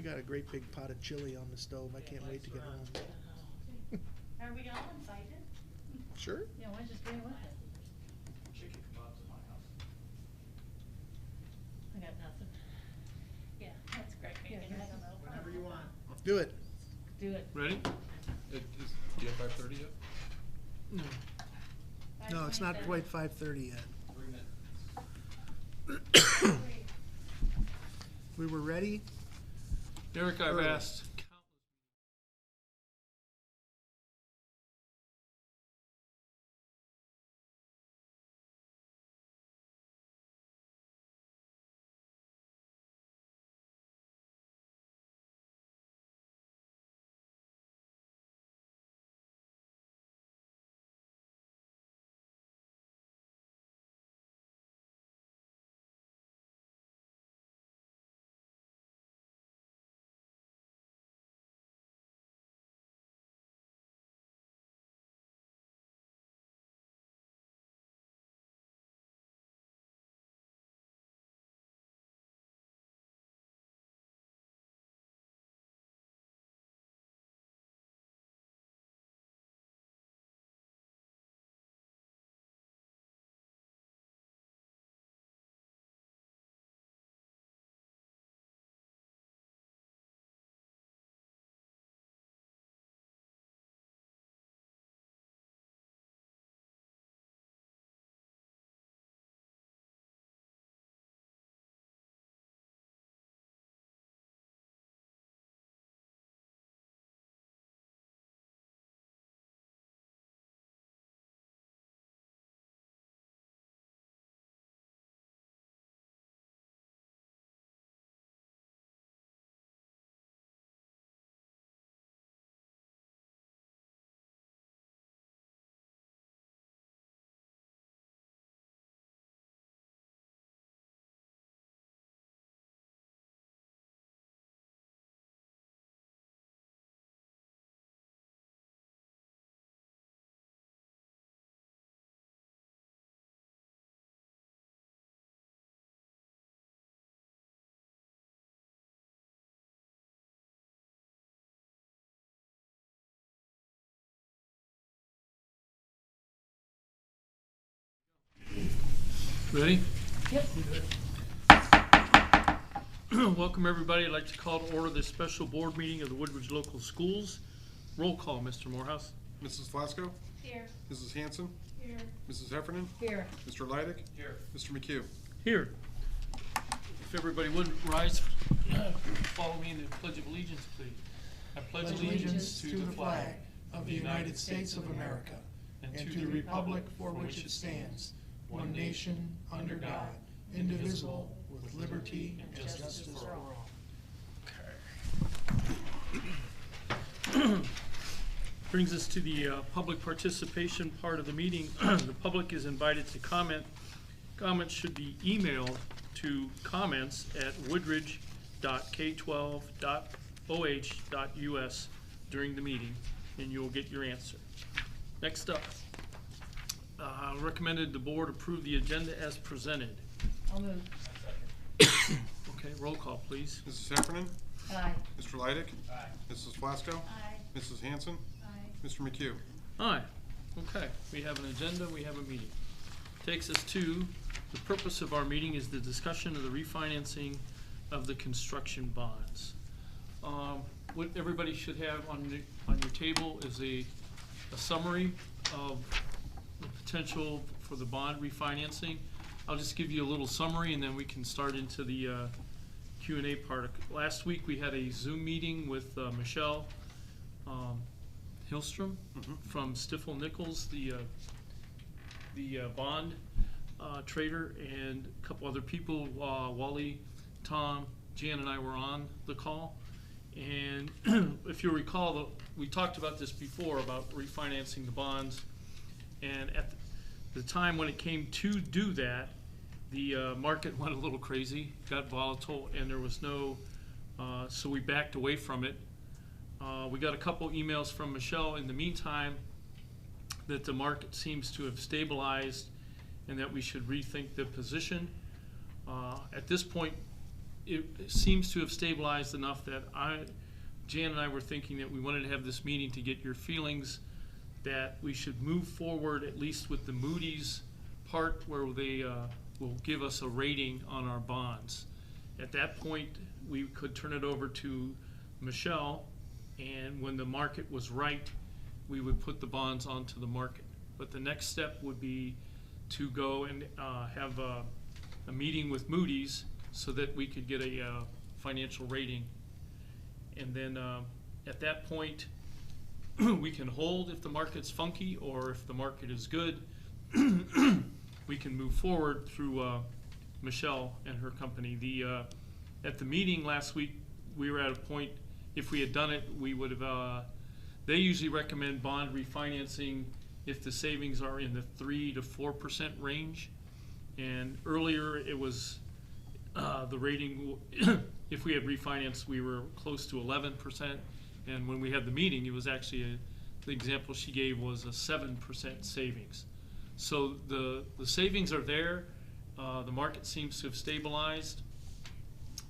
got a great big pot of chili on the stove. I can't wait to get home. Are we all invited? Sure. Yeah, why don't you just bring it with you? Chicken kebabs in my house. I got nothing. Yeah, that's great, Megan. I don't know. Whenever you want. Do it. Do it. Ready? Do you have 5:30 yet? No. No, it's not quite 5:30 yet. 3 minutes. We were ready. Derek, I've Early. asked Ready? Yep. Welcome everybody. I'd like to call to order this special board meeting of the Woodridge Local Schools. Roll call, Mr. Morehouse. Mrs. Flasco? Here. Mrs. Hanson? Here. Mrs. Heffernan? Here. Mr. Leidig? Here. Mr. McHugh? Here. If everybody would rise, follow me in the Pledge of Allegiance, please. I pledge allegiance to the flag of the United States of America and to the republic for which it stands, one nation, under God, indivisible, with liberty and justice for all. Brings us to the public participation part of the meeting. The public is invited to comment. Comments should be emailed to comments@woodridge.k12.oh.us during the meeting, and you'll get your answer. Next up, recommended the board approve the agenda as presented. I'll move. Okay, roll call, please. Mrs. Heffernan? Aye. Mr. Leidig? Aye. Mrs. Flasco? Aye. Mrs. Hanson? Aye. Mr. McHugh? Aye. Okay, we have an agenda, we have a meeting. Takes us to, the purpose of our meeting is the discussion of the refinancing of the construction bonds. What everybody should have on your table is a summary of the potential for the bond refinancing. I'll just give you a little summary and then we can start into the Q&A part. Last week we had a Zoom meeting with Michelle Hillstrom from Stifel Nichols, the bond trader, and a couple other people. Wally, Tom, Jan, and I were on the call. And if you recall, we talked about this before about refinancing the bonds. And at the time when it came to do that, the market went a little crazy, got volatile, and there was no, so we backed away from it. We got a couple emails from Michelle in the meantime that the market seems to have stabilized and that we should rethink the position. At this point, it seems to have stabilized enough that Jan and I were thinking that we wanted to have this meeting to get your feelings that we should move forward at least with the Moody's part where they will give us a rating on our bonds. At that point, we could turn it over to Michelle, and when the market was right, we would put the bonds onto the market. But the next step would be to go and have a meeting with Moody's so that we could get a financial rating. And then at that point, we can hold if the market's funky, or if the market is good, we can move forward through Michelle and her company. At the meeting last week, we were at a point, if we had done it, we would have, they usually recommend bond refinancing if the savings are in the 3 to 4% range. And earlier it was the rating, if we had refinanced, we were close to 11%. And when we had the meeting, it was actually, the example she gave was a 7% savings. So the savings are there. The market seems to have stabilized.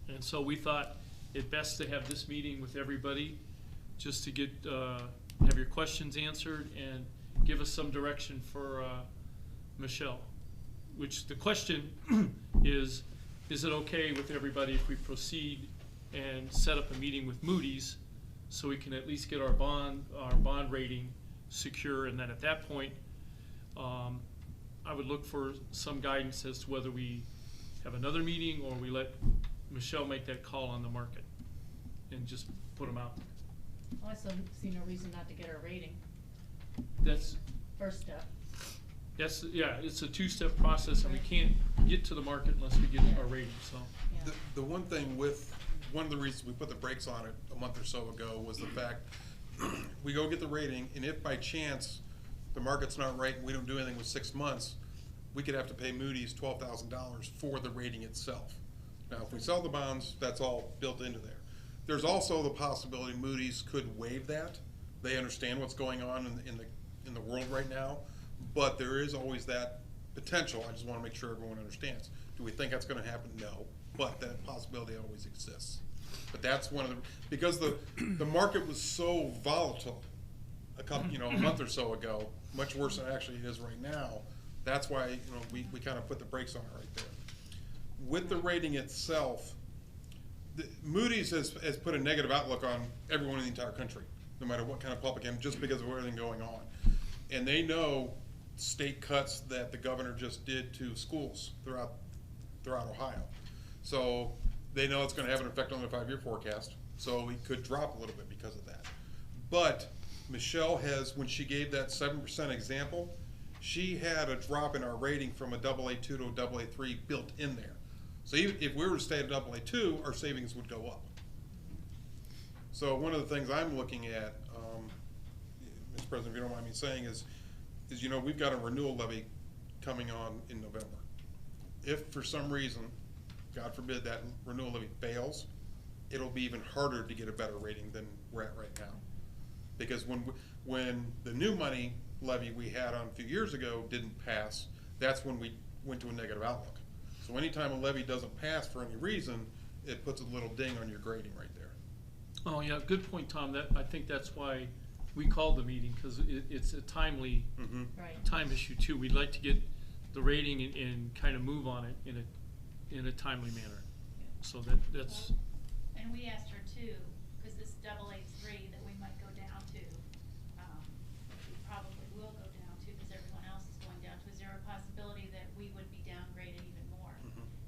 And so we thought it best to have this meeting with everybody just to get, have your questions answered and give us some direction for Michelle. Which the question is it okay with everybody if we proceed and set up a meeting with Moody's so we can at least get our bond rating secure, and then at that point, I would look for some guidance as to whether we have another meeting or we let Michelle make that call on the market and just put them out. I also see no reason not to get our rating, That's, first step. yeah, it's a two-step process, and we can't get to the market unless we get our rating, so. Yeah. The one thing one of the reasons we put the brakes on it a month or so ago was the fact we go get the rating, and if by chance the market's not right and we don't do anything with 6 months, we could have to pay Moody's $12,000 for the rating itself. Now, if we sell the bonds, that's all built into there. There's also the possibility Moody's could waive that. They understand what's going on in the world right now, but there is always that potential. I just want to make sure everyone understands. Do we think that's going to happen? No, but that possibility always exists. But that's one of the, because the market was so volatile a month or so ago, much worse than actually it is right now. That's why we kind of put the brakes on it right there. With the rating itself, Moody's has put a negative outlook on everyone in the entire country, no matter what kind of public income, just because of everything going on. And they know state cuts that the governor just did to schools throughout Ohio. So they know it's going to have an effect on the 5-year forecast. So it could drop a little bit because of that. But Michelle has, when she gave that 7% example, she had a drop in our rating from a AA2 to a AA3 built in there. So even if we were to stay at AA2, our savings would go up. So one of the things I'm looking at, Mr. President, if you don't mind me saying, is we've got a renewal levy coming on in November. If for some reason, God forbid, that renewal levy fails, it'll be even harder to get a better rating than we're at right now. Because when the new money levy we had on a few years ago didn't pass, that's when we went to a negative outlook. So anytime a levy doesn't pass for any reason, it puts a little ding on your grading right there. Oh, yeah, good point, Tom. I think that's why we called the meeting, because it's a timely Right. time issue too. We'd like to get the rating and kind of move on it in a timely manner. So that's. And we asked her too, because this AA3 that we might go down to, we probably will go down to, because everyone else is going down to, is there a possibility that we would be downgraded even more?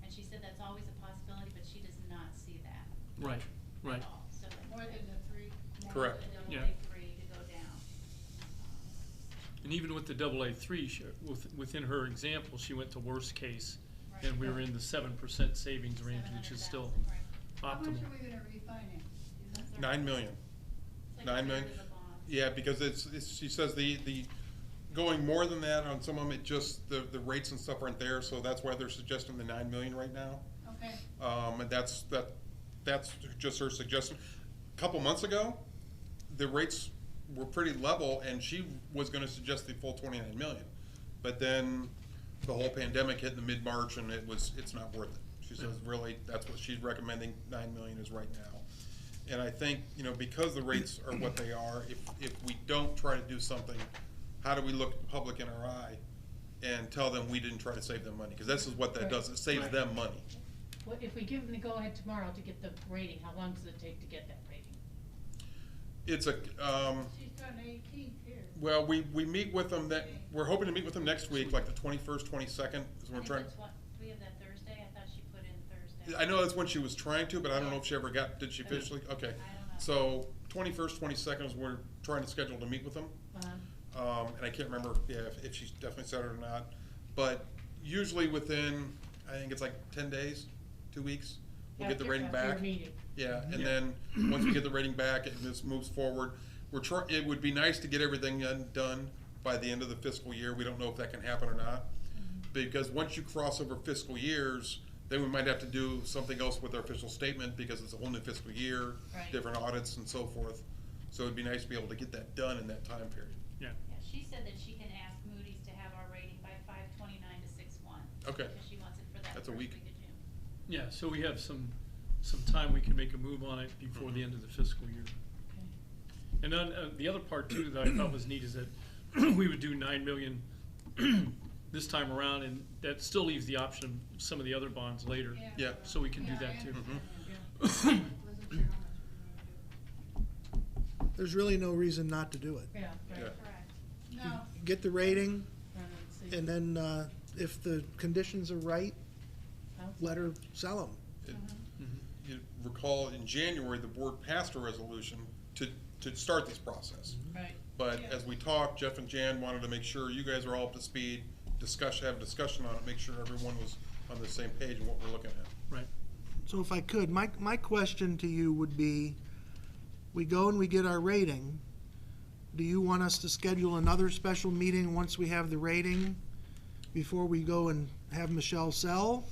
And she said that's always a possibility, but she does not see that. Right, right. At all. So more than the 3, more Correct. than the Yeah. AA3 to go down. And even with the AA3, within her example, she went to worst case, Right. and we were in the 7% savings range, which is still 700,000, right. How much optimal. are we gonna refinance? Is that $9 million. It's like 9 a third million. of the bond. Yeah, because she says the going more than that on some of them, it just the rates and stuff aren't there, so that's why they're suggesting the 9 million right now. Okay, And that's just her suggestion. A couple months ago, the rates were pretty level, and she was going to suggest the full 29 million, but then the whole pandemic hit in the mid-March, and it's not worth it. She says really, that's what she's recommending, 9 million is right now. And I think, you know, because the rates are what they are, if we don't try to do something, how do we look the public in our eye and tell them we didn't try to save them money? Because this is what that does, it saves them money. Well, if we give them the go-ahead tomorrow to get the rating, how long does it take to get that rating? It's a, She's done 18 here. well, we meet with them, that, we're hoping to meet with them next week, like the 21st, 22nd, is when we're trying. Do we have that Thursday? I thought she put in Thursday. I know that's when she was trying to, but I don't know if she ever got, did she officially? Okay. I don't know. So 21st, 22nd is we're trying to schedule to meet with them. And I can't remember, if she's definitely said it or not. But usually within, I think it's like 10 days, 2 weeks, we'll get the rating After your back. meeting. Yeah, and then, once we get the rating back, and this moves forward, it would be nice to get everything done by the end of the fiscal year. We don't know if that can happen or not. Because once you cross over fiscal years, then we might have to do something else with our official statement, because it's a whole new fiscal year, Right. different audits and so forth. So it'd be nice to be able to get that done in that time period. Yeah. Yeah, she said that she can ask Moody's to have our rating by 5/29 to 6/1. Okay. Because she wants it for that That's a first week. week of June. Yeah, so we have some time we can make a move on it before the end of the fiscal year. And then, the other part too that I thought was neat is that we would do 9 million this time around, and that still leaves the option of some of the other bonds later. Yeah. So we can do Yeah, that I too. understand Yeah. that. Wasn't sure how much we were gonna There's really no reason not to do it. Yeah, Yeah. right. Correct. do. No, Get the rating, And then see. and then, if the conditions are right, let her sell them. You recall in January, the board passed a resolution to start this process. Right. But Yeah. as we talked, Jeff and Jan wanted to make sure you guys are all up to speed, have a discussion on it, make sure everyone was on the same page in what we're looking at. Right. So if I could, my question to you would be, we go and we get our rating. Do you want us to schedule another special meeting once we have the rating before we go and have Michelle sell?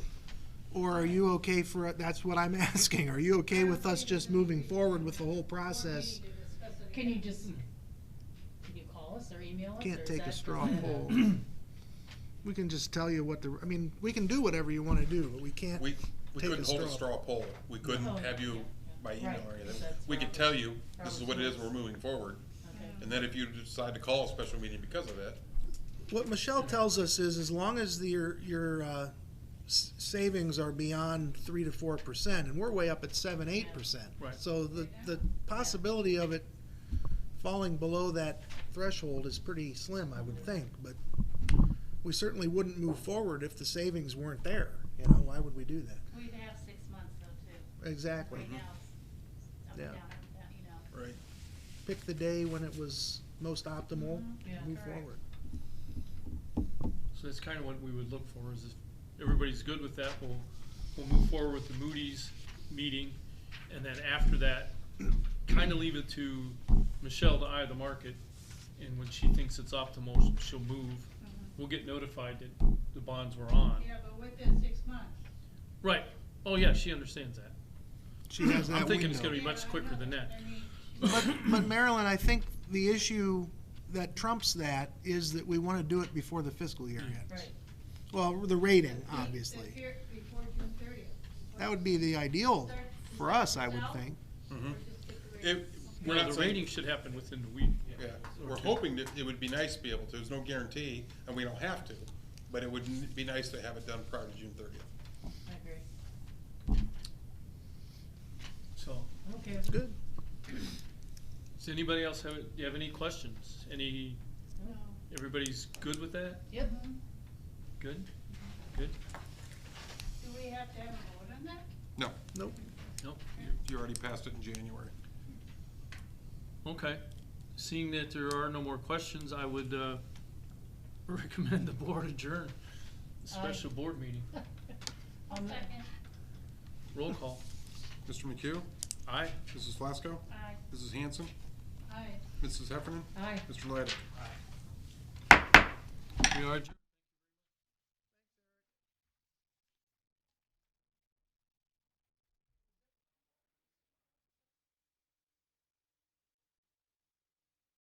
Or are you okay for, that's what I'm asking, are you okay with us just moving forward with the whole we process? need to discuss it Can you again. just, can you call us or email us? Can't or is take that- a is straw that poll. We can just tell you what the, I mean, we can do whatever you wanna do, but we can't We take couldn't hold a straw poll. We couldn't Oh, have you yeah, by yeah. email Right, or anything. that's We could Robert's- tell you, this is what it is, Robert's we're moving forward. Okay. And then if you decide to call a special meeting because of that, What Michelle tells us is, as long as your savings are beyond 3 to 4%, and we're way up at 7, 8%. Right. So the possibility of it falling below that threshold is pretty slim, I would think. But we certainly wouldn't move forward if the savings weren't there. You know, why would we do that? We'd have 6 months though, too. Exactly. Right now, it's up Yeah. and down, up and down, you know. right? Pick the day when it was most optimal, Yeah, move correct. forward. So that's kind of what we would look for, is if everybody's good with that, we'll move forward with the Moody's meeting. And then after that, kind of leave it to Michelle to eye the market. And when she thinks it's optimal, she'll move. We'll get notified that the bonds were on. Yeah, but within 6 months. Right. Oh, yeah, she understands that. She has that I'm thinking it's window. gonna be much Yeah, I quicker know. than that. I mean, But Marilyn, I think the issue that trumps that is that we want to do it before the fiscal year ends. Right. Well, the rating, obviously. Before June 30th. That would be the ideal for us, I would Start think. Mhm. Or just get the rating. We're No, not the saying- rating should happen within the week. Yeah, Or we're two. hoping that it would be nice to be able to, there's no guarantee, and we don't have to, but it would be nice to have it done prior to June 30th. I agree. So, Okay. That's good. does anybody else do you have any questions? No. Everybody's good with that? Yep. Good? Good? Do we have to have a vote on that? No, Nope. Nope. you already passed it in January. Okay. Seeing that there are no more questions, I would recommend the board adjourn the special board meeting. Second, Roll call. Mr. McHugh? Aye. Mrs. Flasco? aye. Mrs. Hanson? Aye. Mrs. Heffernan? Aye. Mr. Laddick? We are adjourned.